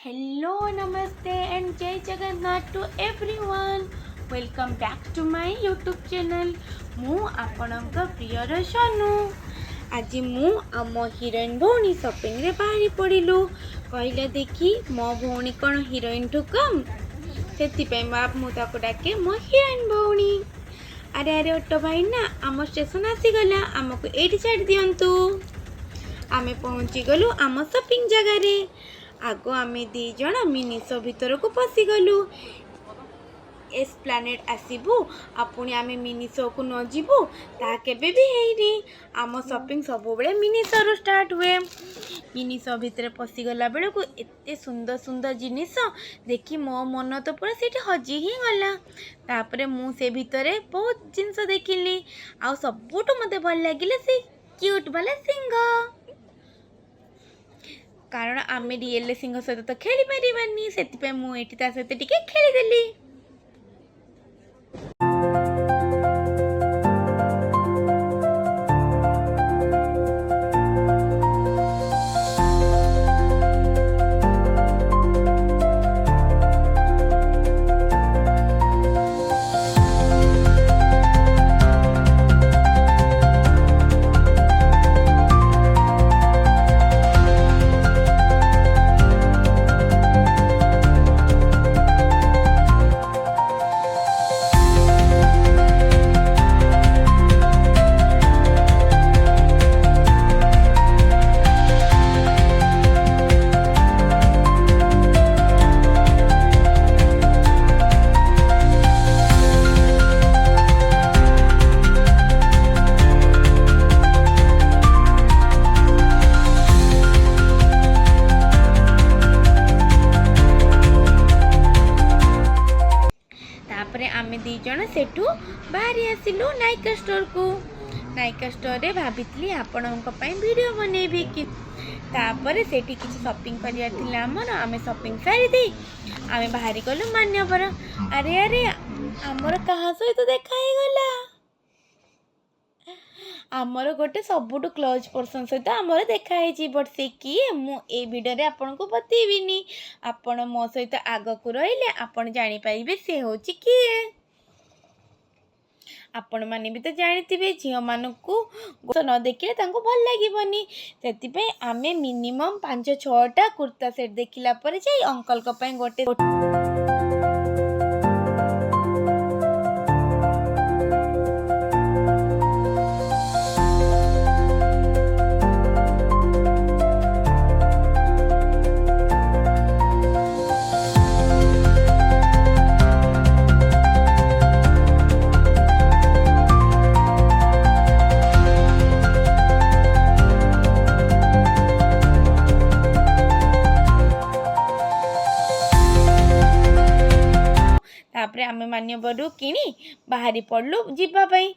Hello, Namaste and Jai Jagannath to everyone. Welcome back to my YouTube channel. ମୁଁ ଆପଣଙ୍କ ପ୍ରିୟର ସନୁ। ଆଜି ମୁଁ ଆମ ହିରୋଇନ୍ ଭଉଣୀ ସପିଂରେ ବାହାରି ପଡ଼ିଲୁ। କହିଲା ଦେଖି ମୋ ଭଉଣୀ କ'ଣ ହିରୋଇନ୍ଠୁ କମ୍? ସେଥିପାଇଁ ମୁଁ ତାକୁ ଡାକେ ମୋ ହିରୋଇନ୍ ଭଉଣୀ। ଆରେ ଅଟୋ ଭାଇ ନା, ଆମ ଷ୍ଟେସନ୍ ଆସିଗଲା, ଆମକୁ ଏଇଠି ଛାଡ଼ି ଦିଅନ୍ତୁ। ଆମେ ପହଞ୍ଚିଗଲୁ ଆମ ସପିଂ ଜାଗାରେ। ଆଗ ଆମେ ଦି ଜଣ ମିନିସୋ ଭିତରକୁ ପଶିଗଲୁ। ଏସ୍ପ୍ଲାନେଡ୍ ଆସିବୁ ଆଉ ପୁଣି ଆମେ ମିନିସୋକୁ ନ ଯିବୁ ତାହା କେବେ ବି ହେଇନି। ଆମ ସପିଂ ସବୁବେଳେ ମିନିସୋରୁ ଷ୍ଟାର୍ଟ ହୁଏ। ମିନିସୋ ଭିତରେ ପଶିଗଲା ବେଳକୁ ଏତେ ସୁନ୍ଦର ସୁନ୍ଦର ଜିନିଷ ଦେଖି ମୋ ମନ ତ ପୁରା ସେଇଠି ହଜି ହିଁ ଗଲା। ତାପରେ ମୁଁ ସେ ଭିତରେ ବହୁତ ଜିନିଷ ଦେଖିଲି, ଆଉ ସବୁଠୁ ମୋତେ ଭଲ ଲାଗିଲା ସେ କ୍ୟୁଟ୍ ବାଲା ସିଂହ। କାରଣ ଆମେ ରିଏଲ୍ ସିଂହ ସହିତ ତ ଖେଳିପାରିବାନି, ସେଥିପାଇଁ ମୁଁ ଏଠି ତା ସହିତ ଟିକେ ଖେଳିଦେଲି। ତାପରେ ଆମେ ଦି ଜଣ ସେଠୁ ବାହାରି ଆସିଲୁ ନାଇକା ଷ୍ଟୋରକୁ। ନାଇକା ଷ୍ଟୋରରେ ଭାବିଥିଲି ଆପଣଙ୍କ ପାଇଁ ଭିଡ଼ିଓ ବନେଇବି, ତାପରେ ସେଠି କିଛି ସପିଂ କରିବାର ଥିଲା ଆମର। ଆମେ ସପିଂ ସାରିଦେଇ ଆମେ ବାହାରି ଗଲୁ ମାନ୍ୟବର। ଆରେ ଆମର କାହା ସହିତ ଦେଖା ହେଇଗଲା? ଆମର ଗୋଟେ ସବୁଠୁ କ୍ଲୋଜ୍ ପର୍ସନ୍ ସହିତ ଆମର ଦେଖା ହେଇଛି। ବଟ୍ ସେ କିଏ ମୁଁ ଏଇ ଭିଡ଼ିଓରେ ଆପଣଙ୍କୁ ବତେଇବିନି। ଆପଣ ମୋ ସହିତ ଆଗକୁ ରହିଲେ ଆପଣ ଜାଣିପାରିବେ ସେ ହେଉଛି କିଏ। ଆପଣମାନେ ବି ତ ଜାଣିଥିବେ ଝିଅମାନଙ୍କୁ ନ ଦେଖିଲେ ତାଙ୍କୁ ଭଲ ଲାଗିବନି। ସେଥିପାଇଁ ଆମେ ମିନିମମ୍ 5-6ଟା କୁର୍ତ୍ତା ସେଟ୍ ଦେଖିଲା ପରେ ଯାଇ ଅଙ୍କଲଙ୍କ ପାଇଁ ଗୋଟେ ତାପରେ ଆମେ ମାନ୍ୟବରରୁ କିଣି ବାହାରି ପଡ଼ିଲୁ ଯିବା ପାଇଁ।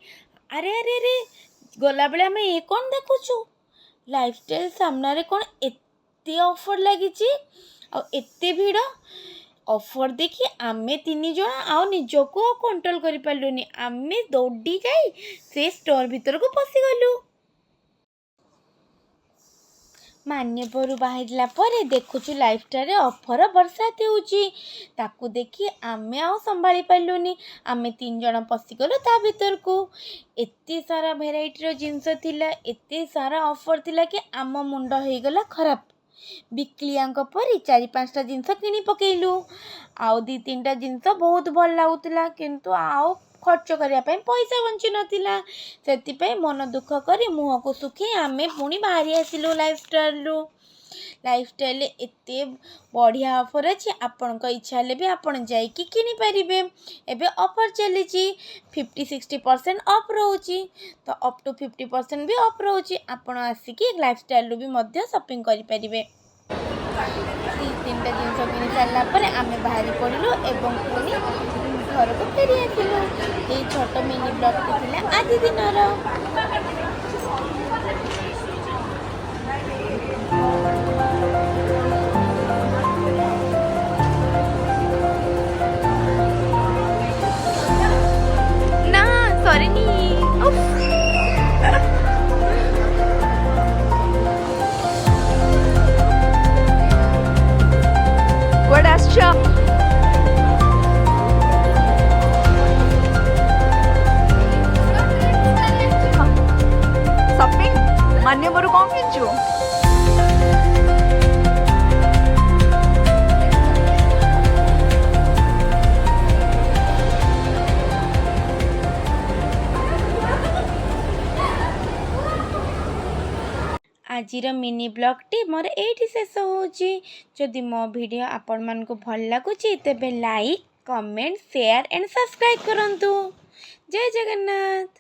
ଆରେ ଗଲାବେଳେ ଆମେ କ'ଣ ଦେଖୁଛୁ? ଲାଇଫଷ୍ଟାଇଲ୍ ସାମ୍ନାରେ କ'ଣ ଏତେ ଅଫର୍ ଲାଗିଛି ଆଉ ଏତେ ଭିଡ଼। ଅଫର୍ ଦେଖି ଆମେ 3 ଜଣ ଆଉ ନିଜକୁ ଆଉ କଣ୍ଟ୍ରୋଲ୍ କରିପାରିଲୁନି। ଆମେ ଦୌଡ଼ି ଯାଇ ସେ ଷ୍ଟୋର୍ ଭିତରକୁ ପଶିଗଲୁ। ମାନ୍ୟବରରୁ ବାହାରିଲା ପରେ ଦେଖୁଛୁ ଲାଇଫଷ୍ଟାଇଲ୍ରେ ଅଫର୍ ବର୍ଷାତ ହେଉଛି। ତାକୁ ଦେଖି ଆମେ ଆଉ ସମ୍ଭାଳି ପାରିଲୁନି। ଆମେ 3 ଜଣ ପଶିଗଲୁ ତା ଭିତରକୁ। ଏତେ ସାରା ଭେରାଇଟିର ଜିନିଷ ଥିଲା, ଏତେ ସାରା ଅଫର୍ ଥିଲା କି ଆମ ମୁଣ୍ଡ ହେଇଗଲା ଖରାପ। ବିକ୍ଲିଆଙ୍କ ପରି 4-5ଟା ଜିନିଷ କିଣି ପକେଇଲୁ। ଆଉ 2-3ଟା ଜିନିଷ ବହୁତ ଭଲ ଲାଗୁଥିଲା, କିନ୍ତୁ ଆଉ ଖର୍ଚ୍ଚ କରିବା ପାଇଁ ପଇସା ବଞ୍ଚି ନଥିଲା। ସେଥିପାଇଁ ମନ ଦୁଃଖ କରି ମୁହଁକୁ ଶୁଖେଇ ଆମେ ପୁଣି ବାହାରି ଆସିଲୁ ଲାଇଫଷ୍ଟାଇଲ୍ରୁ। ଲାଇଫଷ୍ଟାଇଲ୍ରେ ଏତେ ବଢ଼ିଆ ଅଫର୍ ଅଛି, ଆପଣଙ୍କ ଇଚ୍ଛା ହେଲେ ବି ଆପଣ ଯାଇକି କିଣିପାରିବେ। ଏବେ ଅଫର୍ ଚାଲିଛି, 50-60% ଅଫ୍ ରହୁଛି, ତ ଅପ୍ ଟୁ 50% ବି ଅଫ୍ ରହୁଛି। ଆପଣ ଆସିକି ଲାଇଫଷ୍ଟାଇଲ୍ରୁ ବି ମଧ୍ୟ ସପିଂ କରିପାରିବେ। 2-3ଟା ଜିନିଷ କିଣି ସାରିଲା ପରେ ଆମେ ବାହାରି ପଡ଼ିଲୁ ଏବଂ ପୁଣି ଘରକୁ ଫେରି ଆସିଲୁ। ଏଇ ଛୋଟ ମିନି ବ୍ଲଗ୍ଟି ଥିଲା ଆଜି ଦିନର। ନା ସରିନି। अच्छा ସପିଂ ମାନ୍ୟବରୁ କଣ କିଣିଛୁ? ଆଜିର ମିନି ବ୍ଲଗ୍ଟି ମୋର ଏଇଠି ଶେଷ ହେଉଛି। ଯଦି ମୋ ଭିଡ଼ିଓ ଆପଣମାନଙ୍କୁ ଭଲ ଲାଗୁଛି ତେବେ like, comment, share and subscribe କରନ୍ତୁ। ଜୟ ଜଗନ୍ନାଥ।